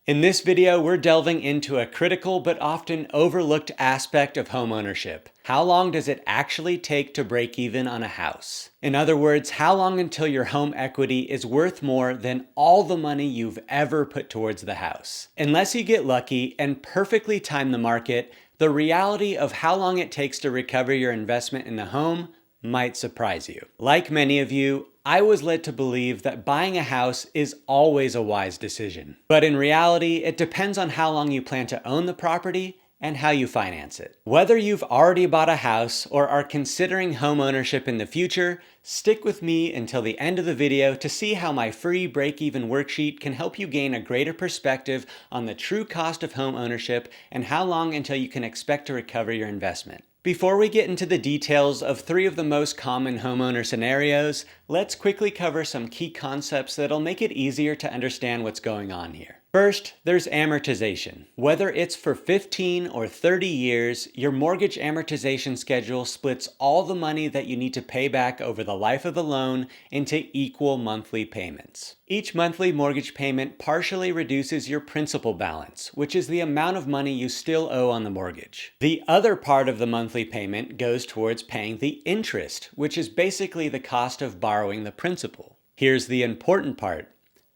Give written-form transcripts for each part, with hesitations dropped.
In this video, we're delving into a critical but often overlooked aspect of homeownership. How long does it actually take to break even on a house? In other words, how long until your home equity is worth more than all the money you've ever put towards the house? Unless you get lucky and perfectly time the market, the reality of how long it takes to recover your investment in a home might surprise you. Like many of you, I was led to believe that buying a house is always a wise decision. But in reality, it depends on how long you plan to own the property and how you finance it. Whether you've already bought a house or are considering home ownership in the future, stick with me until the end of the video to see how my free break-even worksheet can help you gain a greater perspective on the true cost of home ownership and how long until you can expect to recover your investment. Before we get into the details of 3 of the most common homeowner scenarios, let's quickly cover some key concepts that'll make it easier to understand what's going on here. First, there's amortization. Whether it's for 15 or 30 years, your mortgage amortization schedule splits all the money that you need to pay back over the life of the loan into equal monthly payments. Each monthly mortgage payment partially reduces your principal balance, which is the amount of money you still owe on the mortgage. The other part of the monthly payment goes towards paying the interest, which is basically the cost of borrowing the principal. Here's the important part.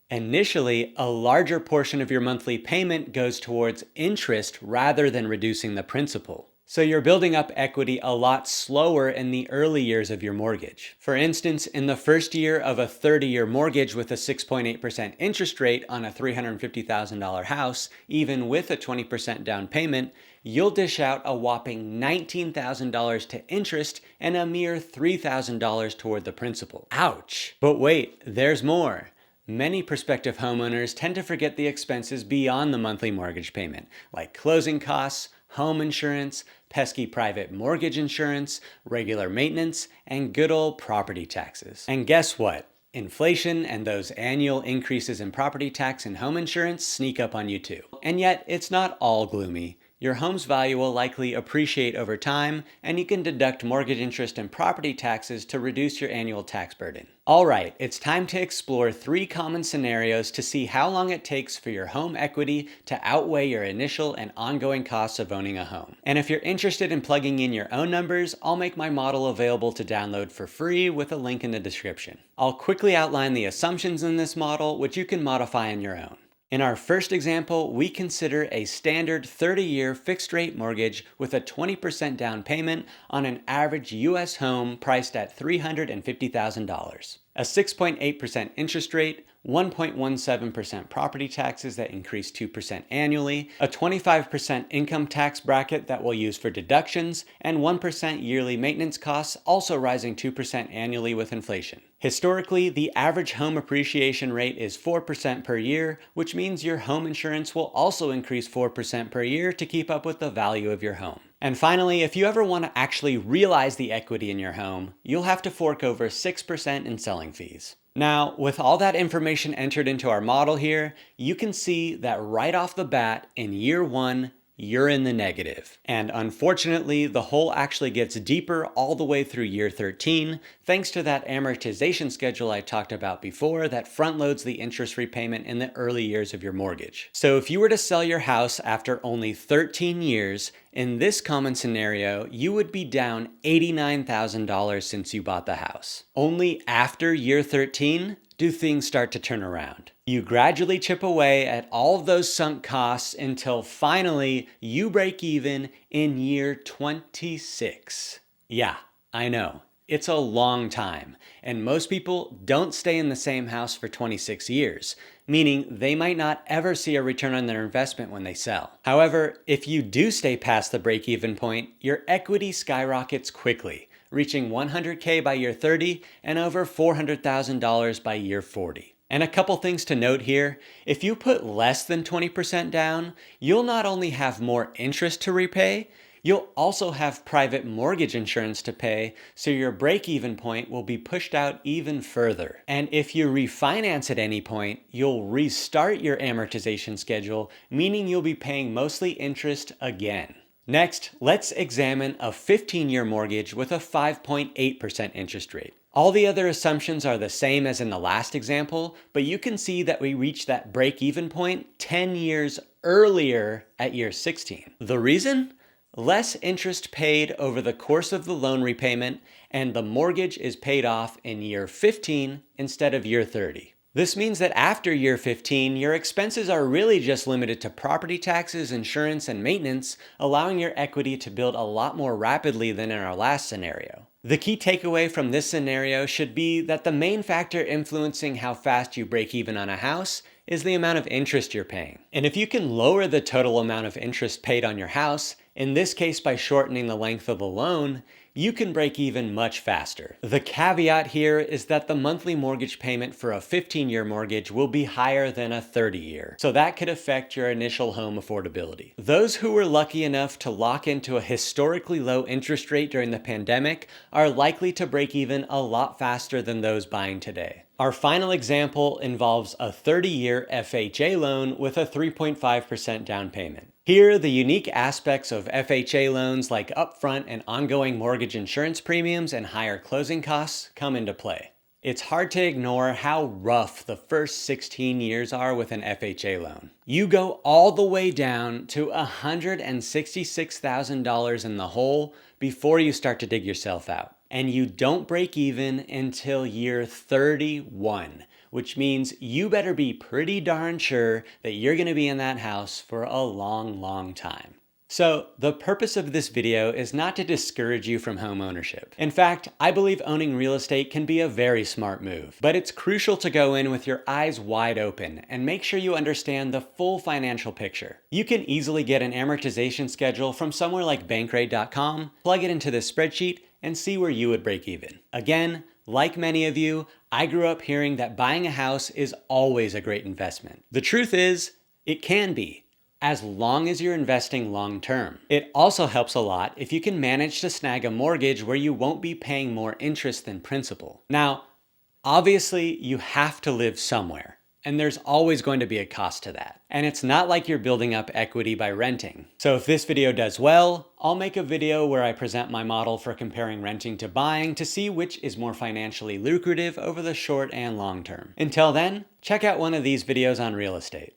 Initially, a larger portion of your monthly payment goes towards interest rather than reducing the principal. So you're building up equity a lot slower in the early years of your mortgage. For instance, in the first year of a 30-year mortgage with a 6.8% interest rate on a $350,000 house, even with a 20% down payment, you'll dish out a whopping $19,000 to interest and a mere $3,000 toward the principal. Ouch! But wait, there's more. Many prospective homeowners tend to forget the expenses beyond the monthly mortgage payment, like closing costs, home insurance, pesky private mortgage insurance, regular maintenance, and good old property taxes. And guess what? Inflation and those annual increases in property tax and home insurance sneak up on you too. And yet, it's not all gloomy. Your home's value will likely appreciate over time, and you can deduct mortgage interest and property taxes to reduce your annual tax burden. All right, it's time to explore 3 common scenarios to see how long it takes for your home equity to outweigh your initial and ongoing costs of owning a home. And if you're interested in plugging in your own numbers, I'll make my model available to download for free with a link in the description. I'll quickly outline the assumptions in this model, which you can modify on your own. In our first example, we consider a standard 30-year fixed-rate mortgage with a 20% down payment on an average U.S. home priced at $350,000. A 6.8% interest rate, 1.17% property taxes that increase 2% annually, a 25% income tax bracket that we'll use for deductions, and 1% yearly maintenance costs also rising 2% annually with inflation. Historically, the average home appreciation rate is 4% per year, which means your home insurance will also increase 4% per year to keep up with the value of your home. And finally, if you ever want to actually realize the equity in your home, you'll have to fork over 6% in selling fees. Now, with all that information entered into our model here, you can see that right off the bat, in year 1, you're in the negative. And unfortunately, the hole actually gets deeper all the way through year 13, thanks to that amortization schedule I talked about before that front loads the interest repayment in the early years of your mortgage. So if you were to sell your house after only 13 years, in this common scenario, you would be down $89,000 since you bought the house. Only after year 13 do things start to turn around. You gradually chip away at all of those sunk costs until finally you break even in year 26. Yeah, I know. It's a long time, and most people don't stay in the same house for 26 years, meaning they might not ever see a return on their investment when they sell. However, if you do stay past the break-even point, your equity skyrockets quickly, reaching $100K by year 30 and over $400,000 by year 40. And a couple things to note here, if you put less than 20% down, you'll not only have more interest to repay, you'll also have private mortgage insurance to pay, so your break-even point will be pushed out even further. And if you refinance at any point, you'll restart your amortization schedule, meaning you'll be paying mostly interest again. Next, let's examine a 15-year mortgage with a 5.8% interest rate. All the other assumptions are the same as in the last example, but you can see that we reach that break-even point 10 years earlier at year 16. The reason? Less interest paid over the course of the loan repayment, and the mortgage is paid off in year 15 instead of year 30. This means that after year 15, your expenses are really just limited to property taxes, insurance, and maintenance, allowing your equity to build a lot more rapidly than in our last scenario. The key takeaway from this scenario should be that the main factor influencing how fast you break even on a house is the amount of interest you're paying. And if you can lower the total amount of interest paid on your house, in this case by shortening the length of the loan, you can break even much faster. The caveat here is that the monthly mortgage payment for a 15-year mortgage will be higher than a 30-year, so that could affect your initial home affordability. Those who were lucky enough to lock into a historically low interest rate during the pandemic are likely to break even a lot faster than those buying today. Our final example involves a 30-year FHA loan with a 3.5% down payment. Here, the unique aspects of FHA loans like upfront and ongoing mortgage insurance premiums and higher closing costs come into play. It's hard to ignore how rough the first 16 years are with an FHA loan. You go all the way down to $166,000 in the hole before you start to dig yourself out. And you don't break even until year 31, which means you better be pretty darn sure that you're going to be in that house for a long, long time. So the purpose of this video is not to discourage you from home ownership. In fact, I believe owning real estate can be a very smart move, but it's crucial to go in with your eyes wide open and make sure you understand the full financial picture. You can easily get an amortization schedule from somewhere like bankrate.com, plug it into this spreadsheet, and see where you would break even. Again, like many of you, I grew up hearing that buying a house is always a great investment. The truth is, it can be, as long as you're investing long term. It also helps a lot if you can manage to snag a mortgage where you won't be paying more interest than principal. Now, obviously, you have to live somewhere, and there's always going to be a cost to that. And it's not like you're building up equity by renting. So if this video does well, I'll make a video where I present my model for comparing renting to buying to see which is more financially lucrative over the short and long term. Until then, check out one of these videos on real estate.